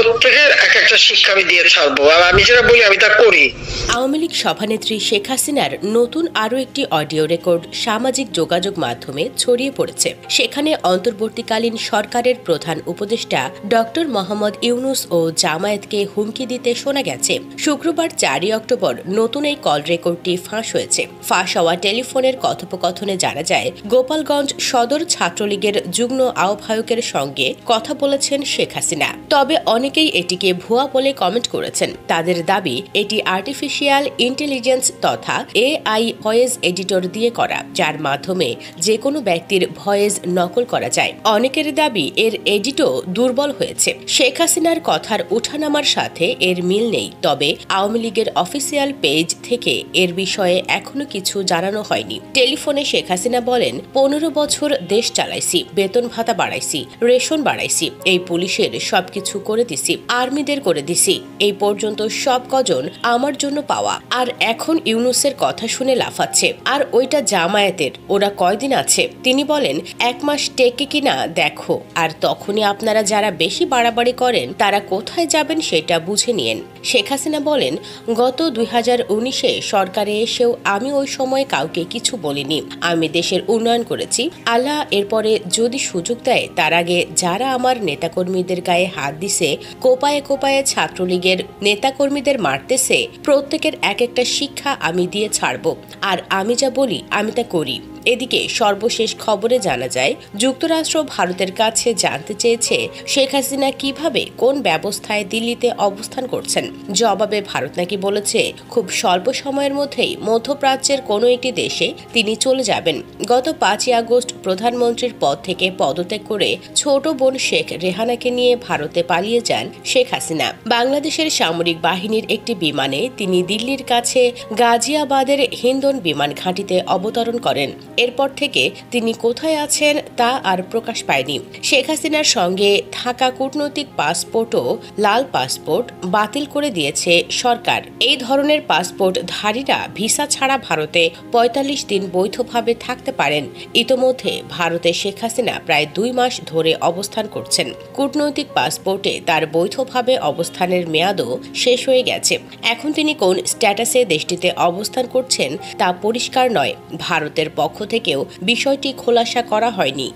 প্রত্যেকের এক একটা শিক্ষা আমি দিয়ে ছাড়বো, আর আমি যেটা বলি আমি তা করি। আওয়ামী লীগ সভানেত্রী শেখ হাসিনার নতুন আরও একটি অডিও রেকর্ড সামাজিক যোগাযোগ মাধ্যমে ছড়িয়ে পড়েছে। সেখানে অন্তর্বর্তীকালীন সরকারের প্রধান উপদেষ্টা ডক্টর মোহাম্মদ ইউনূস ও জামায়াতকে হুমকি দিতে শোনা গেছে। শুক্রবার 4 অক্টোবর নতুন এই কল রেকর্ডটি ফাঁস হয়েছে। ফাঁস হওয়া টেলিফোনের কথোপকথনে জানা যায়, গোপালগঞ্জ সদর ছাত্রলীগের যুগ্ম আহ্বায়কের সঙ্গে কথা বলেছেন শেখ হাসিনা। তবে অনেকেই এটিকে ভুয়া বলে কমেন্ট করেছেন। তাদের দাবি, এটি আর্টিফিশিয়াল ইন্টেলিজেন্স তথা AI ভয়েস এডিটর দিয়ে করা, যার মাধ্যমে যে কোনো ব্যক্তির ভয়েস নকল করা যায়। অনেকের দাবি, এর এডিটও দুর্বল হয়েছে। শেখ হাসিনার কথার ওঠানামার সাথে এর মিল নেই। তবে আওয়ামী লীগের অফিসিয়াল পেজ থেকে এর বিষয়ে এখনো কিছু জানানো হয়নি। টেলিফোনে শেখ হাসিনা বলেন, 15 বছর দেশ চালাইছি, বেতন ভাতা বাড়াইছি, রেশন বাড়াইছি, এই পুলিশের সবকিছু করে দিছি, আর্মিদের করে দিছি, এই পর্যন্ত সব কজন আমার জন্য পাওয়া। আর এখন ইউনূসের কথা শুনে লাফাচ্ছে। আর ওইটা জামায়াতের, ওরা কয়দিন আছে? তিনি বলেন, 1 মাস টেকে কিনা দেখো। আর তখনই আপনারা যারা বেশি বাড়াবাড়ি করেন তারা কোথায় যাবেন সেটা বুঝে নিয়েন। শেখ হাসিনা বলেন, গত 2019-এ সরকারে এসেও আমি ওই সময় কাউকে কিছু বলিনি। আমি দেশের উন্নয়ন করেছি। আল্লাহ এরপরে যদি সুযোগ দেয়, তার আগে যারা আমার নেতাকর্মীদের গায়ে হাত দিছে, কোপায়ে কোপায়ে ছাত্রলীগের নেতাকর্মীদের মারতেছে, প্রত্যেকের এক একটা শিক্ষা আমি দিয়ে ছাড়ব। আর আমি যা বলি আমি তা করি। এদিকে সর্বশেষ খবরে জানা যায়, যুক্তরাষ্ট্র ভারতের কাছে জানতে চেয়েছে শেখ হাসিনা কিভাবে কোন ব্যবস্থায় দিল্লিতে অবস্থান করছেন। জবাবে ভারত নাকি বলেছে, খুব স্বল্প সময়ের মধ্যেই মধ্যপ্রাচ্যের কোনো একটি দেশে তিনি চলে যাবেন। গত 5 আগস্ট প্রধানমন্ত্রীর পদ থেকে পদত্যাগ করে ছোট বোন শেখ রেহানাকে নিয়ে ভারতে পালিয়ে যান শেখ হাসিনা। বাংলাদেশের সামরিক বাহিনীর একটি বিমানে তিনি দিল্লির কাছে গাজিয়াবাদের হিন্দন বিমান ঘাঁটিতে অবতরণ করেন। এরপর থেকে তিনি কোথায় আছেন তা আর প্রকাশ পায়নি। শেখ হাসিনার সঙ্গে থাকা কূটনৈতিক পাসপোর্টও লাল পাসপোর্ট বাতিল করে দিয়েছে সরকার। এই ধরনের পাসপোর্টধারীরা ভিসা ছাড়া ভারতে 45 দিন বৈধভাবে থাকতে পারেন। ইতোমধ্যে ভারতে শেখ হাসিনা প্রায় 2 মাস ধরে অবস্থান করছেন। কূটনৈতিক পাসপোর্টে তার বৈধভাবে অবস্থানের মেয়াদও শেষ হয়ে গেছে। এখন তিনি কোন স্ট্যাটাসে দেশটিতে অবস্থান করছেন তা পরিষ্কার নয়। ভারতের পক্ষ থেকেও বিষয়টি খোলাসা করা হয়নি।